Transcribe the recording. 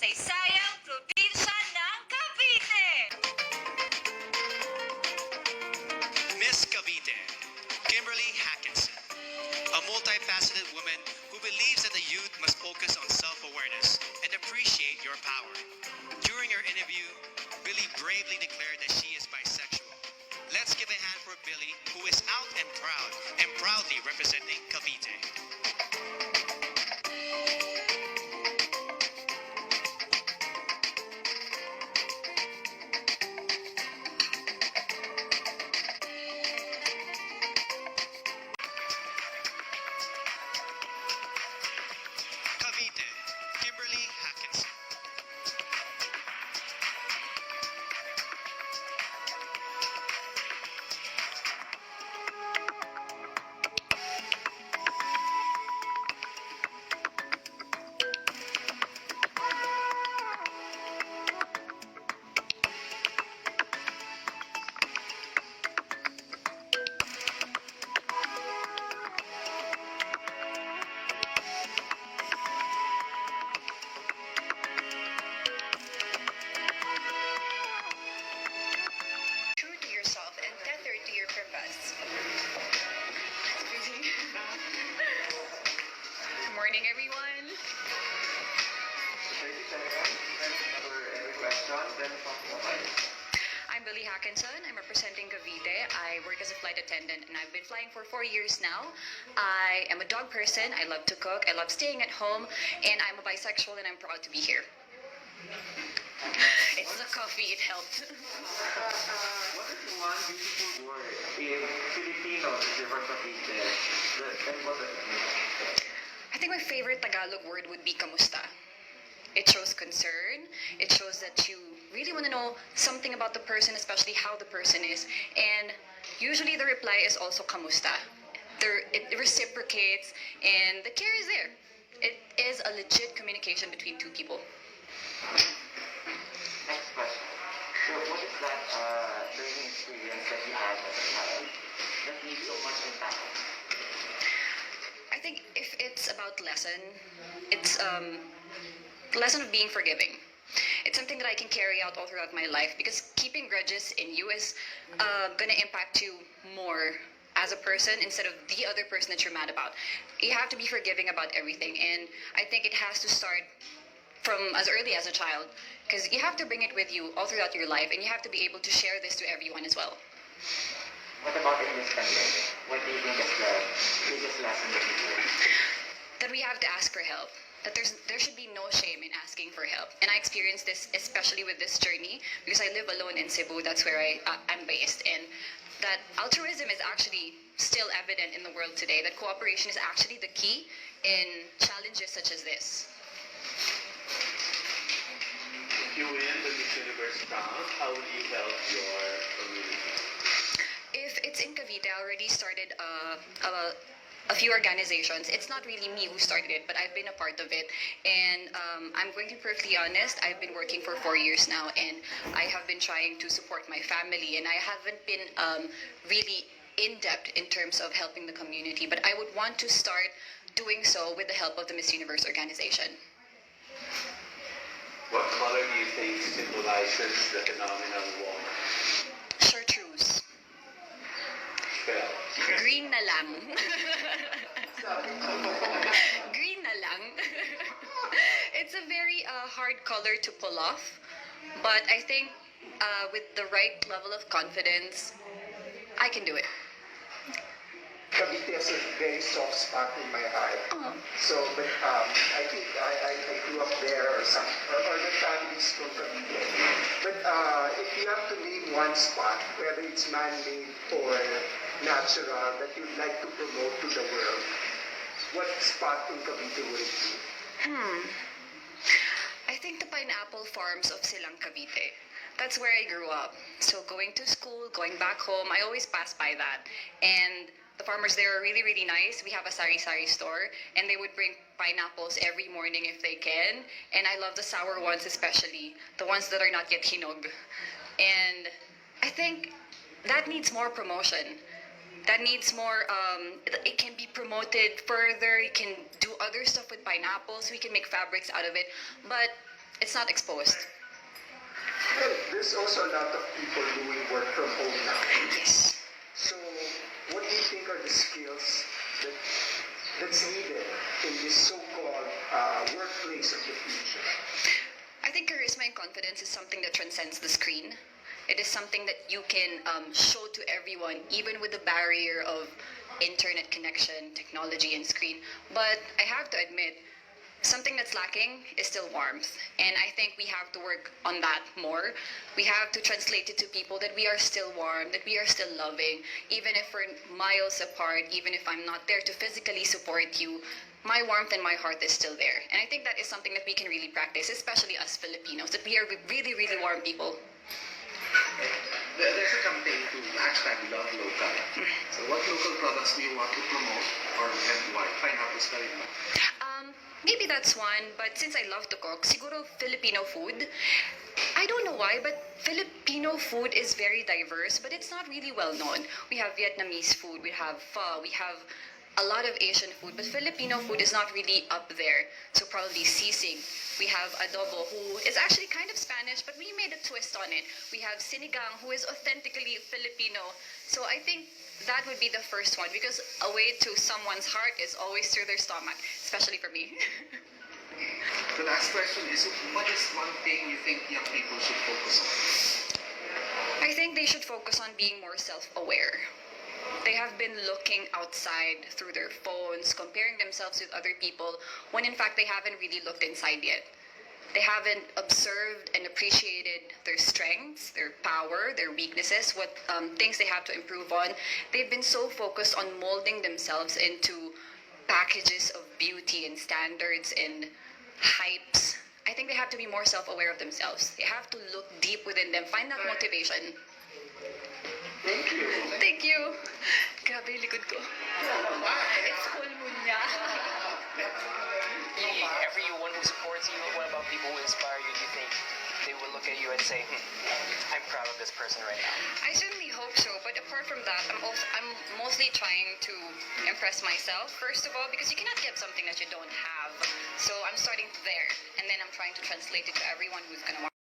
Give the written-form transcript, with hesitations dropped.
makasaysayang probinsya ng Cavite. Miss Cavite, Kimberly Hakenson, a multifaceted woman who believes that the youth must focus on self-awareness and appreciate your power. During her interview, Billie bravely declared that she is bisexual. Let's give a hand for Billie, who is out and proud and proudly representing Cavite. Cavite, Kimberly Hakenson. True to yourself and tethered to your purpose. Good morning, everyone. 30 seconds and for every question, then talking about it. I'm Bellie Hakenson. I'm representing Cavite. I work as a flight attendant and I've been flying for 4 years now. I am a dog person. I love to cook. I love staying at home. And I'm a bisexual and I'm proud to be here. It's the coffee. It helped. What is one beautiful word in Filipino to differ from Cavite? And what does it mean? I think my favorite Tagalog word would be kamusta. It shows concern. It shows that you really want to know something about the person, especially how the person is. And usually the reply is also kamusta. It reciprocates and the care is there. It is a legit communication between two people. Next question. So what is that learning experience that you had as a child that needs so much impact? I think if it's about lesson, it's the lesson of being forgiving. It's something that I can carry out all throughout my life because keeping grudges in you is going to impact you more as a person instead of the other person that you're mad about. You have to be forgiving about everything, and I think it has to start from as early as a child because you have to bring it with you all throughout your life, and you have to be able to share this to everyone as well. What about in this pandemic? What do you think is the biggest lesson that you learned? That we have to ask for help. That there should be no shame in asking for help. And I experienced this especially with this journey because I live alone in Cebu. That's where I'm based. And that altruism is actually still evident in the world today. That cooperation is actually the key in challenges such as this. If you win the Miss Universe crown, how will you help your community? If it's in Cavite, I already started a few organizations. It's not really me who started it, but I've been a part of it. And I'm going to be perfectly honest, I've been working for 4 years now, and I have been trying to support my family, and I haven't been really in-depth in terms of helping the community. But I would want to start doing so with the help of the Miss Universe organization. What color do you think symbolizes the phenomenal woman? Chartreuse. Spell. Green na lang. Green na lang. It's a very hard color to pull off, but I think with the right level of confidence, I can do it. Cavite has a very soft spot in my heart. So, but I think I grew up there or the family's from Cavite. But if you have to name one spot, whether it's man-made or natural, that you'd like to promote to the world, what spot in Cavite would it be? I think the pineapple farms of Silang Cavite. That's where I grew up. So going to school, going back home, I always pass by that. And the farmers there are really, really nice. We have a sari-sari store, and they would bring pineapples every morning if they can. And I love the sour ones especially, the ones that are not yet hinog. And I think that needs more promotion. That needs more, it can be promoted further. You can do other stuff with pineapples. We can make fabrics out of it. But it's not exposed. Well, there's also a lot of people doing work from home now. Yes. So, what do you think are the skills that's needed in this so-called workplace of the future? I think charisma and confidence is something that transcends the screen. It is something that you can show to everyone, even with the barrier of internet connection, technology, and screen. But I have to admit, something that's lacking is still warmth. And I think we have to work on that more. We have to translate it to people that we are still warm, that we are still loving, even if we're miles apart, even if I'm not there to physically support you. My warmth and my heart is still there. And I think that is something that we can really practice, especially us Filipinos, that we are really, really warm people. There's a campaign to hashtag love local. So what local products do you want to promote or and why? Pineapples ka rin ba? Maybe that's one, but since I love to cook, siguro Filipino food. I don't know why, but Filipino food is very diverse, but it's not really well known. We have Vietnamese food, we have pho, we have a lot of Asian food, but Filipino food is not really up there. So probably sisig. We have adobo, who is actually kind of Spanish, but we made a twist on it. We have sinigang, who is authentically Filipino. So I think that would be the first one, because a way to someone's heart is always through their stomach, especially for me. The last question is, what is one thing you think young people should focus on? I think they should focus on being more self-aware. They have been looking outside through their phones, comparing themselves with other people, when in fact they haven't really looked inside yet. They haven't observed and appreciated their strengths, their power, their weaknesses, what things they have to improve on. They've been so focused on molding themselves into packages of beauty and standards and hypes. I think they have to be more self-aware of themselves. They have to look deep within them, find that motivation. Thank you. Thank you. Grabe, likod ko. It's full moon niya. Everyone who supports you, what about people who inspire you? Do you think they will look at you and say, I'm proud of this person right now? I certainly hope so, but apart from that, I'm mostly trying to impress myself, first of all, because you cannot get something that you don't have. So I'm starting there, and then I'm trying to translate it to everyone who's going to watch.